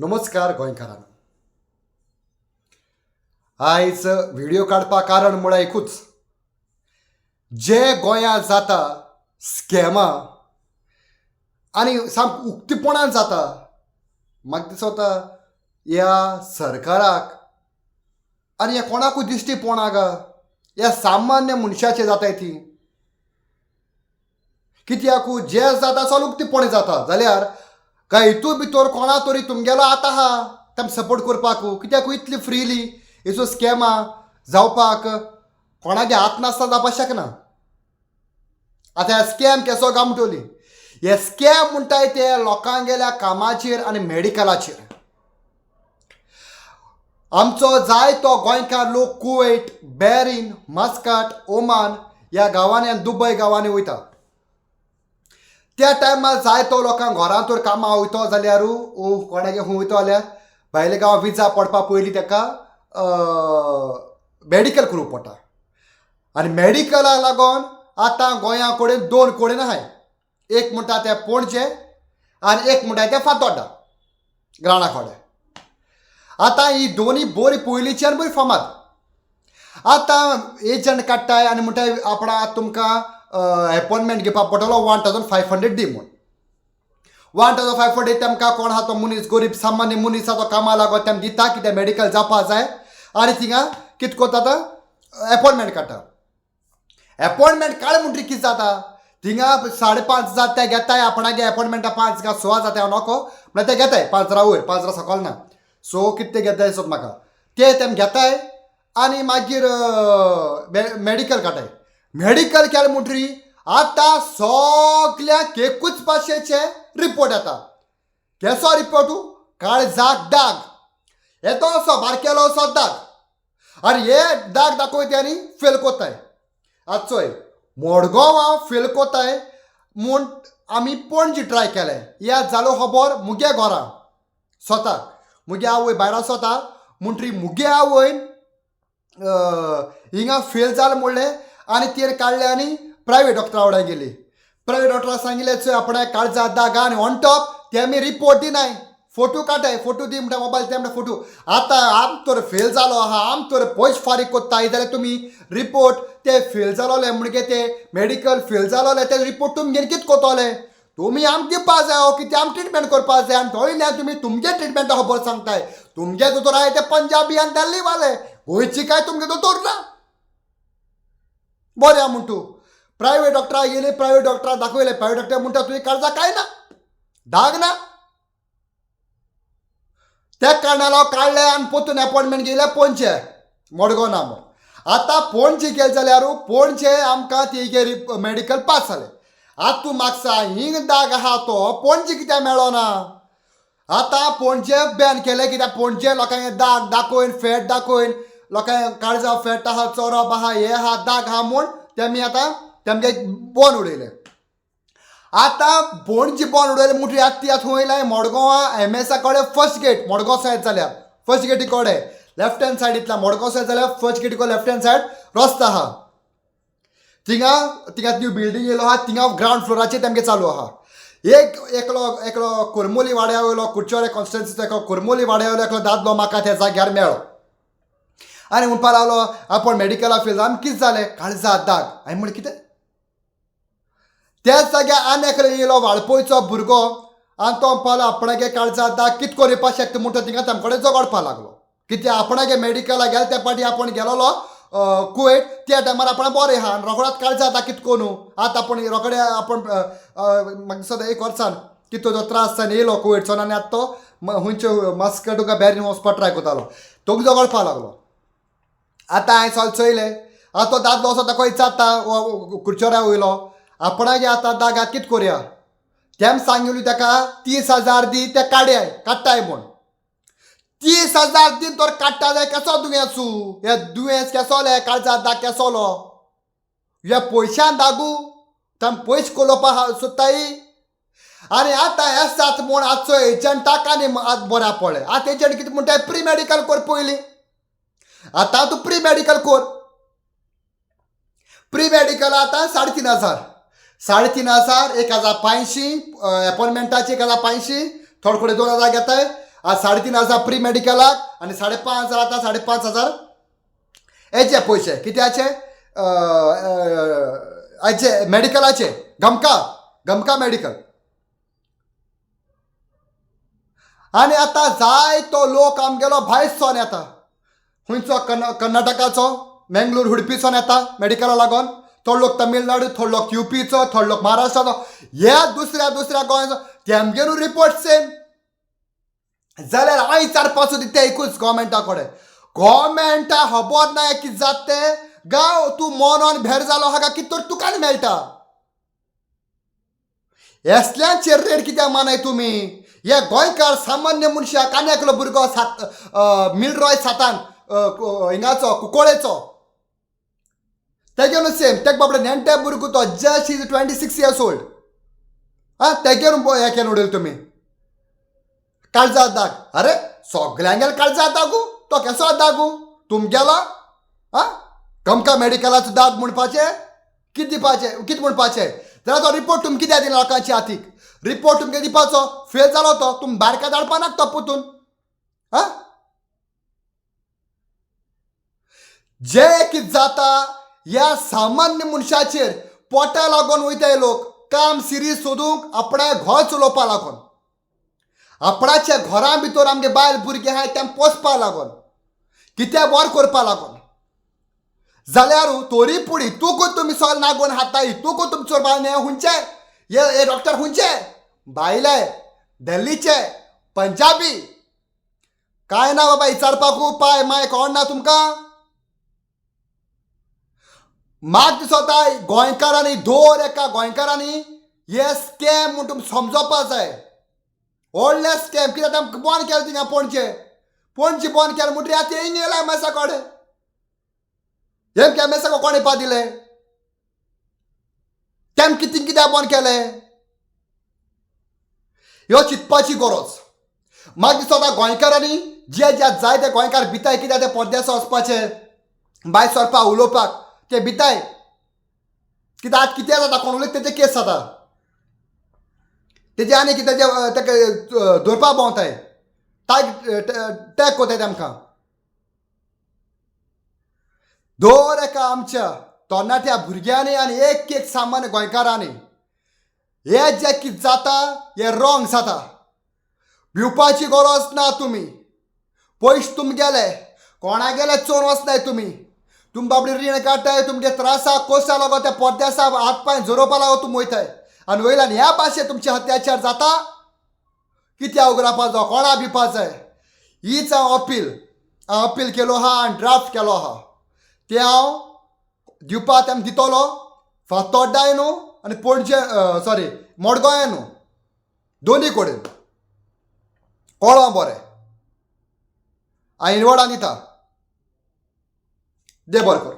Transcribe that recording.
नमस्कार गोंयकारांनो. आयज व्हिडिओ काडपा कारण म्हळ्यार एकूच, जे गोंयांत जाता स्कॅमां आनी सामक उक्तीपणान जाता, म्हाका दिसता ह्या सरकाराक आनी ह्या कोणाकूय दिश्टी पडना गा, ह्या सामान्य मनशाचेर जाताय ती. कित्याकू जे जाता चल उक्तीपणी जाता जाल्यार काय हितू भितर कोणा तरी तुमगेलो आत आहा तांकां सपोर्ट करपाकू. कित्याक इतली फ्रीली हेचो स्कॅमां जावपाक कोणागे हात नासता जावपाक शकना. आतां हे स्कॅम केसो गामटोली, हे स्कॅम म्हणटाय ते लोकांगेल्या कामाचेर आनी मेडिकलाचेर. आमचो जायतो गोंयकार लोक कुवेट, बॅरीन, मस्काट, ओमान ह्या गांवांनी आनी दुबय गांवांनी वयता. त्या टायमार जायतो लोकांक घरांत तर कामां वयतो जाल्यार कोणागे खूंय वयतो जाल्यार भायले गांव विजा पडपा पयलीं ताका मॅडिकल करूंक पडटा. आनी मॅडिकलाक लागून आतां गोंया कडेन दोन कडेन आहाय. एक म्हणटा ते पणजे आनी एक म्हणटा ते फातोड्डा ग्राणा कडेन. आतां ही दोनी बरी पयलींच्यान बरी फामाद. आतां एजंट काडटाय आनी म्हणटाय आपणा तुमकां अपॉयंटमेंट घेवपाक पडटलो 1500 दी म्हूण. 1500 तेमकां कोण आहा तो मनीस गरीब सामान्य मनीस आहा तो कामाक लागून तेम दिता कितें मॅडिकल जावपा जाय आनी थिंगा कितें कोता तो अपॉयंटमेंट काडटा. अपॉयंटमेंट काड म्हणटरी कितें जाता, थिंगा 5:30 जाता ते घेताय आपणागे अपॉयंटमेंटा 5 काय 6 जाता नको म्हणल्यार ते घेताय 5 वयर 5 सकयल ना. सो कितें ते घेताय सो म्हाका ते तेम घेताय आनी मागीर मॅडिकल काटाय. मॅडिकल केलें म्हणटरी आतां सगळ्यांक एकूच भाशेचे रिपोर्ट येता. केसो रिपोर्टू काळजाक दाग येतो असो बारकेलो असो दाग आनी हे दाग दाखयता आनी फेल कोत्ताय. आजचोय मडगांव हांव फेल कोत्ताय म्हूण आमी पणजी ट्राय केलें. या जालो खबर मुगे घरां स्वताक मुगे आवय भायर आसता म्हणटरी मुगे आवयन हिंगा फेल जालें म्हणलें आनी तेर काडलें आनी प्रायवेट डॉक्टरा वांगडा गेली. प्रायवेट डॉक्टरा सांगिल्लें चोय आपणाक काळजा दाग आनी ऑन टॉप ते आमी रिपोर्ट दिनाय, फोटो काटाय, फोटो दी म्हणटा मोबायल ते म्हणटा फोटो. आतां आम तर फेल जालो आहा, आम तर पयशे फारीक कोत्ताय जाल्यार तुमी रिपोर्ट ते फेल जालोले म्हणजे ते मेडिकल फेल जालोले ते रिपोर्ट तुमगेर कितें कोतोले. तुमी आमकां दिवपा जाय कितें आम ट्रिटमेंट करपा जाय आनी थंय तुमी तुमगे ट्रिटमेंटा खबर सांगताय. तुमगे दोतोर आहाय ते पंजाबी आनी दिल्ली वाले, गोंयची काय तुमगे दोतोर ना. बरें म्हण तूं प्रायवेट डॉक्टरा गेली, प्रायवेट डॉक्टरा दाखयलें, प्रायवेट डॉक्टर म्हणटा तुवें काळजा काय ना दाग ना. त्या कारणाला काडलें आनी पोतून अपॉयंटमेंट घेयलें पणजे मडगांव ना म्हूण. आतां पणजे गेले जाल्यार पणजे आमकां तिगे मॅडिकल पास जालें. आतां तूं म्हाका सांग हिंग दाग आहा तो पणजे कित्याक मेळोना. आतां पणजे बॅन केलें कित्याक पणजे लोकांगे दाग दाखयन फॅट दाखयन लोकांक काळजा फॅट आहा चोरप आहा हे आहा दाग आहा म्हूण तेमी आतां तेमगे बोन उडयलें. आतां पणजे बोन उडयलें म्हणटरी आतां ती आतां वयलाय मडगांवा एमएसा कडेन फर्स्ट गेट मडगांव सायड जाल्यार फर्स्ट गेटी कडेन लेफ्ट हँड सायडींतल्यान मडगांव सायड जाल्यार फर्स्ट गेटी कडेन लेफ्ट हँड सायड रस्तो आहा. थिंगा न्यू बिल्डींग येयलो आहा, थिंगा ग्रावंड फ्लोराचेर तेमगे चालू आहा. एकलो कोरमोली वाड्या वयलो कुडचोरे कॉन्स्टिट्युन्सीचो एकलो कोरमोली वाड्या वयलो एकलो दादलो म्हाका त्या जाग्यार मेळ्ळो आनी म्हणपा लागलो आपूण मेडिकला फेल जालें. कितें जालें काळजा दाग. हांवें म्हणलें कितें. त्याच जाग्यार आनी एकलो येयलो वाळपयचो भुरगो आनी तो म्हणपालो आपणागे काळजा दाग कितें करपा शकता म्हणटा थिंगा तांचे कडेन झगडपा लागलो. कित्याक आपणागे मेडिकला गेले त्या पाटी आपूण गेलोलो कुवेट त्या टायमार आपण बरें आहा आनी रोखडोच काळजा दाग कितें कोनू. आतां आपूण रोखडे आपूण म्हाका दिसता 1 वर्सान कितें तो त्रास जावन येयलो कुवेटसून आनी आतां तो खंयच्यो मस्कट तुका बॅरीन वचपाक ट्राय करतालो. तो झगडपा लागलो. आतां हांवें सगळें चयलें. आतां तो दादलो असो ताका विचारता कुडचोऱ्या वयलो आपणागे आतां दागाक कितें करया. तेम सांगिल्लें ताका 30,000 दी ते काडटाय म्हूण. 30,000 दी तर काडटा जाय केसो दुयेंसू. हे दुयेंस केसोले काळजा दाग केसोलो. हे पयशान दागू तेम पयशे कोलोवपा सोदताय. आनी आतां हें जाता म्हूण आजचो एजंटाक आनी बऱ्या पडलें. आतां एजंट कितें म्हणटा प्री मॅडिकल कर पयलीं. आतां तूं प्री मॅडिकल कर. प्री मॅडिकल आतां 3,500 1,500 1,500 अपॉयंटमेंटाची 1,500 थोडे कडेन 2,000 घेताय आज 3,500 प्री मेडिकलाक आनी 5,500 आतां 5,500 हेचे पयशे कित्याचे हेचे मेडिकलाचे गमका मेडिकल. आनी आतां जायतो लोक आमगेलो भायरसून येता खंयचो कर्नाटकाचो मेंगलोर उडपीसून येता मेडिकला लागून. थोडे लोक तमिळनाडू, थोडे लोक UPचो, थोडे लोक महाराष्ट्राचो, ह्या दुसऱ्या गोंयाचो तेमगेनू रिपोर्ट सेम जाल्यार हांव विचारपाचो दिता एकूच गव्हर्मेंटा कडेन. गव्हर्मेंटा खबर ना कितें जाता तें. गांव तूं मोनोन भायर जालो आहा काय कितें तर तुका मेळटा. असल्यांचेर रेट कित्याक मानाय तुमी. हे गोंयकार सामान्य मनशाक आनी एकलो भुरगो मिलरॉय सातान हिंगाचो कुंकळेचो तेगे न्हू सेम तेगे बाबडे नेण्टे भुरगो तो जस्ट इज 26 years old. तेगे न्हू हें केलें उडयलें तुमी काळजा दाग. अरे सगळ्यांगेलो काळजा दागू तो केसो दागू तुमगेलो. गमका मेडिकलाचो दाग म्हणपाचें कितें दिवपाचें कितें म्हणपाचें. जाल्यार तो रिपोर्ट तुमी कित्याक दिना लोकांच्या हातीक. रिपोर्ट तुमकां दिवपाचो फेल जालो तो तुमी भायर धाडपा नाका तो पोतून. जे कितें जाता ह्या सामान्य मनशाचेर पोटा लागून वयताय लोक काम सिरीज सोदूंक आपणा घर चलोवपा लागून. आपणाच्या घरा भितर आमगे बायल भुरगे आहाय तें पोसपा लागून कित्या बोर करपा लागून. जाल्यार तोरी पुडी तुकूच तुमी सोल नागोवन हाताय तुकूच तुमचो बायने हुंचे हे डॉक्टर हुंचे भायले दिल्लीचे पंजाबी काय ना बाबा विचारपाकू पाय माय कोण ना तुमकां. म्हाका दिसता गोंयकारांनी दोर एका गोंयकारांनी हे स्कॅम म्हूण तुमी समजोवपा जाय. व्हडले स्कॅम कित्याक तेमकां बंद केलें थिंगा पणजे बंद केलें म्हणटरी आतां येयन येयला मेसा कडेन हेमक्या मेसा कोणे पा दिले तेम कित्याक बंद केलें ह्यो चिंतपाची गरज. म्हाका दिसता गोंयकारांनी जे जाय ते गोंयकार भिताय कित्याक ते परदेसा वचपाचे भायर सरपाक उलोवपाक ते भिताय कित्याक आतां कितें जाता कोण उलयता तेजे केस जाता तेजे आनी कितें तेका धरपा भोंवताय टॅग कोताय तेमकां. दर एका आमच्या तरणाट्या भुरग्यांनी आनी एक सामान्य गोंयकारांनी हे जे कितें जाता हे रॉंग जाता. भिवपाची गरज ना तुमी. पयशे तुमगेले कोणा गेले चोर वचनाय तुमी. तुमी बाबडी रीण काडटाय तुमगे त्रासा कोसा लागो त्या परदेसा हात पांय जोरोवपा लागो तुमी वयताय आनी वयल्यान ह्या भाशेन तुमचे अत्याचार जाता कित्याक उगरावपा जाय कोणा भिवपा जाय. हीच हांव अपील केलो आहा आनी ड्राफ्ट केलो आहा ते हांव दिवपा तेम दितलो फातोड्डाय न्हू आनी पणजे मडगोंय न्हू दोनी कडेन कळ्ळो बरें. हांव इनवोर्डान दिता. दे बरें कर.